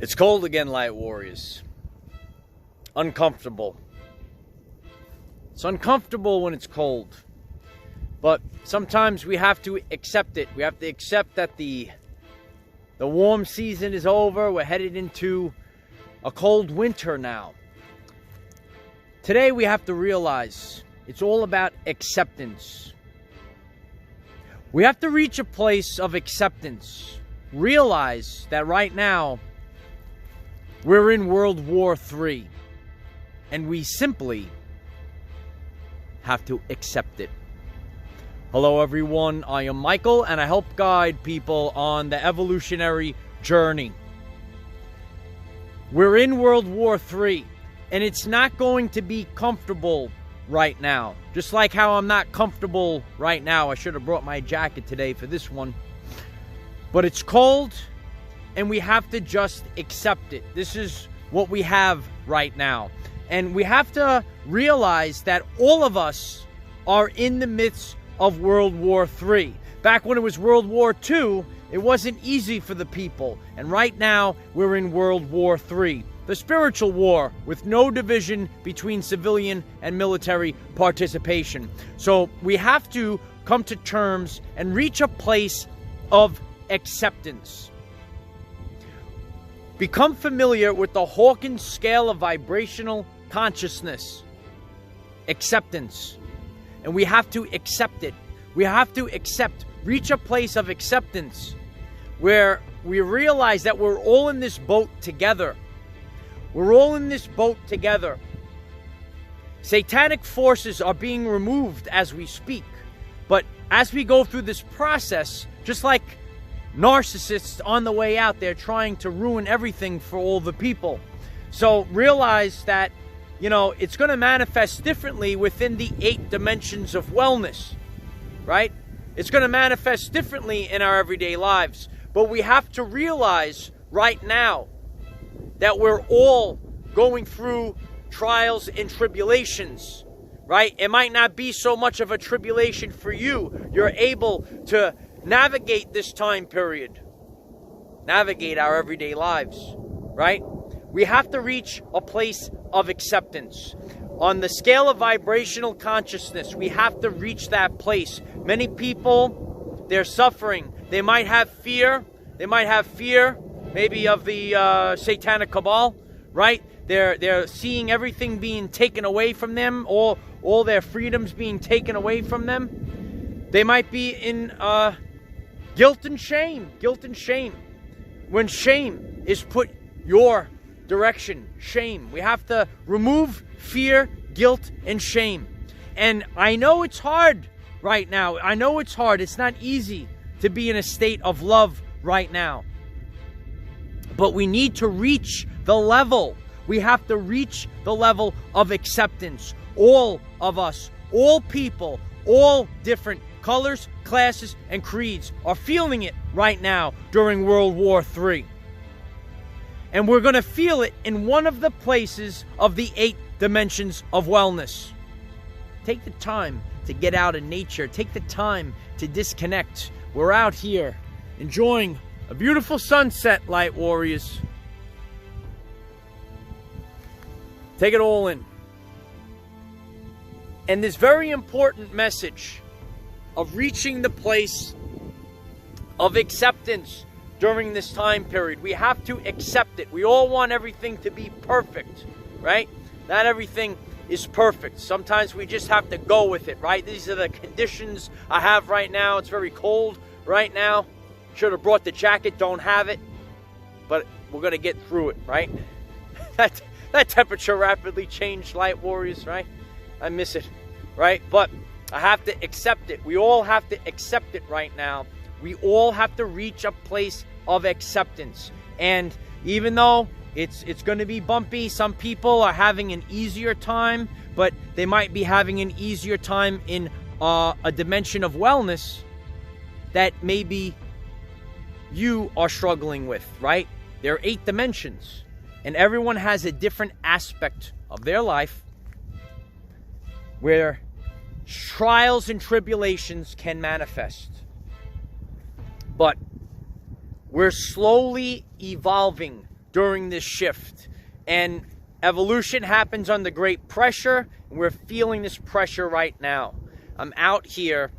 It's cold again, Light Warriors. Uncomfortable. It's uncomfortable when it's cold. But sometimes we have to accept it. We have to accept that the warm season is over. We're headed into a cold winter now. Today we have to realize it's all about acceptance. We have to reach a place of acceptance. Realize that right now we're in World War III. And we simply have to accept it. Hello everyone, I am Michael and I help guide people on the evolutionary journey. We're in World War III and it's not going to be comfortable right now. Just like how I'm not comfortable right now. I should have brought my jacket today for this one. But it's cold and we have to just accept it. This is what we have right now. And we have to realize that all of us are in the midst of World War III. Back when it was World War II, it wasn't easy for the people. And right now, we're in World War III. The spiritual war with no division between civilian and military participation. So we have to come to terms and reach a place of acceptance. Become familiar with the Hawkins scale of vibrational consciousness. Acceptance. And we have to accept it. We have to reach a place of acceptance where we realize that we're all in this boat together. We're all in this boat together. Satanic forces are being removed as we speak. But as we go through this process, just like narcissists on the way out, they're trying to ruin everything for all the people. So realize that, it's going to manifest differently within the 8 dimensions of wellness, right? It's going to manifest differently in our everyday lives. But we have to realize right now that we're all going through trials and tribulations, right? It might not be so much of a tribulation for you. You're able to navigate this time period, navigate our everyday lives, right? We have to reach a place of acceptance. On the scale of vibrational consciousness, we have to reach that place. Many people, they're suffering. They might have fear. They might have fear maybe of the satanic cabal, right? They're seeing everything being taken away from them, all their freedoms being taken away from them. They might be in guilt and shame. When shame is put your direction, shame. We have to remove fear, guilt, and shame. And I know it's hard right now. I know it's hard. It's not easy to be in a state of love right now. But we need to reach the level. We have to reach the level of acceptance. All of us, all people, all different colors, classes, and creeds are feeling it right now during World War III. And we're going to feel it in one of the places of the 8 dimensions of wellness. Take the time to get out in nature. Take the time to disconnect. We're out here enjoying a beautiful sunset, Light Warriors. Take it all in. And this very important message of reaching the place of acceptance during this time period. We have to accept it. We all want everything to be perfect, right? Not everything is perfect. Sometimes we just have to go with it, right? These are the conditions I have right now. It's very cold right now. Should have brought the jacket, don't have it. But we're going to get through it, right? That temperature rapidly changed, Light Warriors, right? I miss it, right? But I have to accept it. We all have to accept it right now. We all have to reach a place of acceptance. And even though it's going to be bumpy, some people are having an easier time, but they might be having an easier time in a dimension of wellness that maybe you are struggling with, right? There are 8 dimensions, and everyone has a different aspect of their life where trials and tribulations can manifest. But we're slowly evolving during this shift. And evolution happens under great pressure, and we're feeling this pressure right now. I'm out here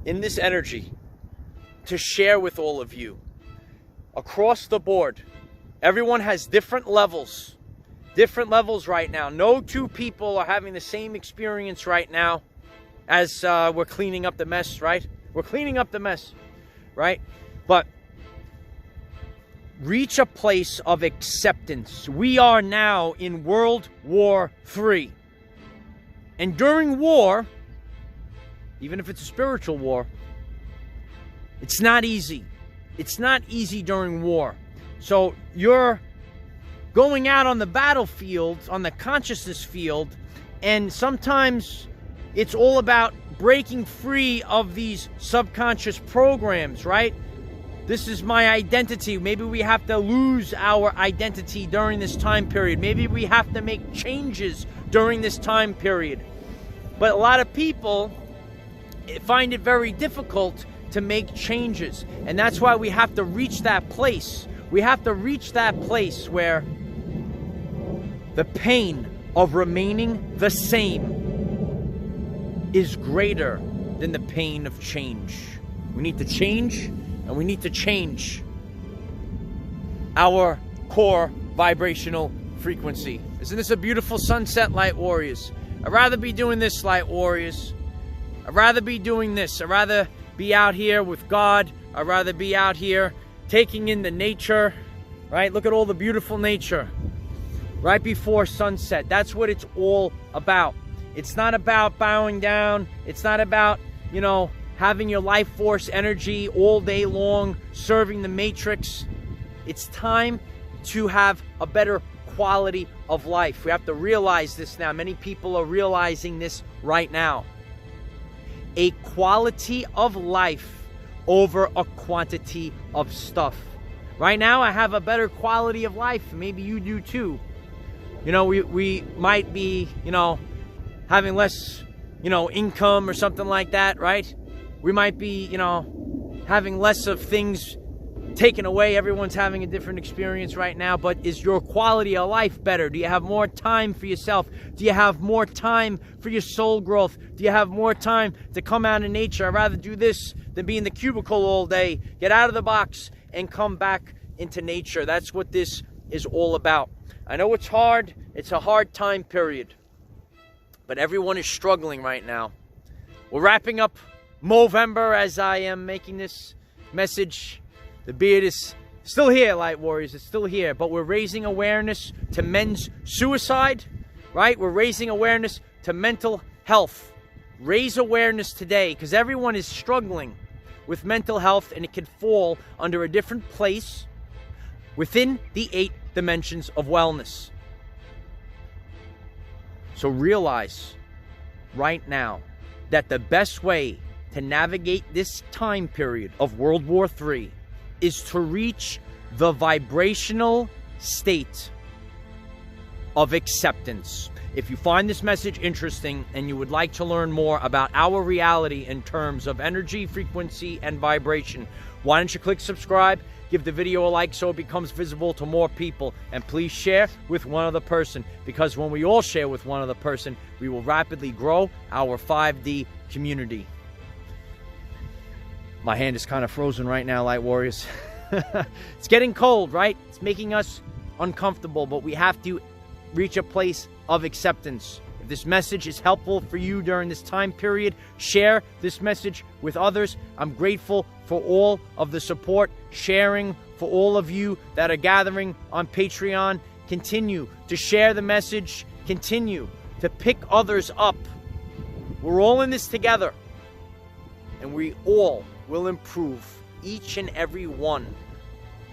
in this energy to share with all of you across the board. Everyone has different levels right now. No two people are having the same experience right now as we're cleaning up the mess, right? We're cleaning up the mess, right? But reach a place of acceptance. We are now in World War III. And during war, even if it's a spiritual war, it's not easy. It's not easy during war. So you're going out on the battlefield, on the consciousness field, and sometimes it's all about breaking free of these subconscious programs, right? This is my identity. Maybe we have to lose our identity during this time period. Maybe we have to make changes during this time period. But a lot of people find it very difficult to make changes. And that's why we have to reach that place. We have to reach that place where the pain of remaining the same is greater than the pain of change. We need to change, and we need to change our core vibrational frequency. Isn't this a beautiful sunset, Light Warriors? I'd rather be doing this, Light Warriors. I'd rather be doing this. I'd rather be out here with God. I'd rather be out here taking in the nature, right? Look at all the beautiful nature right before sunset. That's what it's all about. It's not about bowing down. It's not about, you know, having your life force energy all day long, serving the matrix. It's time to have a better quality of life. We have to realize this now. Many people are realizing this right now. A quality of life over a quantity of stuff. Right now, I have a better quality of life. Maybe you do too. You know, we might be, you know, having less, you know, income or something like that, right? We might be, you know, having less of things taken away. Everyone's having a different experience right now, but is your quality of life better? Do you have more time for yourself? Do you have more time for your soul growth? Do you have more time to come out in nature? I'd rather do this than be in the cubicle all day. Get out of the box and come back into nature. That's what this is all about. I know it's hard. It's a hard time period, but everyone is struggling right now. We're wrapping up Movember as I am making this message. The beard is still here, Light Warriors. It's still here. But we're raising awareness to men's suicide, right? We're raising awareness to mental health. Raise awareness today, because everyone is struggling with mental health, and it can fall under a different place within the 8 dimensions of wellness. So realize right now that the best way to navigate this time period of World War III is to reach the vibrational state of acceptance. If you find this message interesting and you would like to learn more about our reality in terms of energy, frequency, and vibration, why don't you click subscribe, give the video a like so it becomes visible to more people, and please share with one other person, because when we all share with one other person, we will rapidly grow our 5D community. My hand is kind of frozen right now, Light Warriors. It's getting cold, right? It's making us uncomfortable, but we have to reach a place of acceptance. If this message is helpful for you during this time period, share this message with others. I'm grateful for all of the support, sharing, for all of you that are gathering on Patreon. Continue to share the message. Continue to pick others up. We're all in this together, and we all will improve each and every one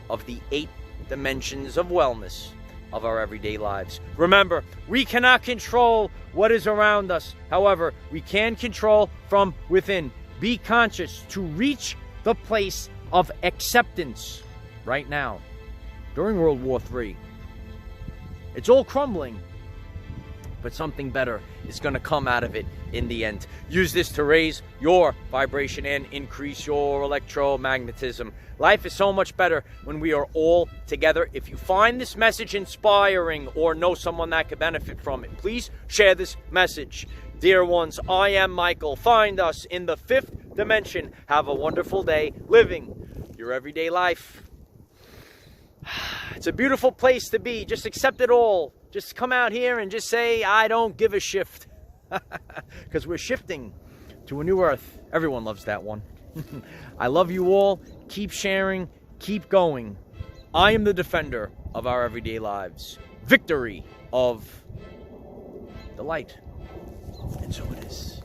of the 8 dimensions of wellness of our everyday lives. Remember, we cannot control what is around us. However, we can control from within. Be conscious to reach the place of acceptance right now. During World War III, it's all crumbling, but something better is going to come out of it in the end. Use this to raise your vibration and increase your electromagnetism. Life is so much better when we are all together. If you find this message inspiring or know someone that could benefit from it, please share this message. Dear ones, I am Michael. Find us in the 5th dimension. Have a wonderful day living your everyday life. It's a beautiful place to be. Just accept it all. Just come out here and just say, I don't give a shift. Because we're shifting to a new earth. Everyone loves that one. I love you all. Keep sharing. Keep going. I am the defender of our everyday lives. Victory of the light. And so it is.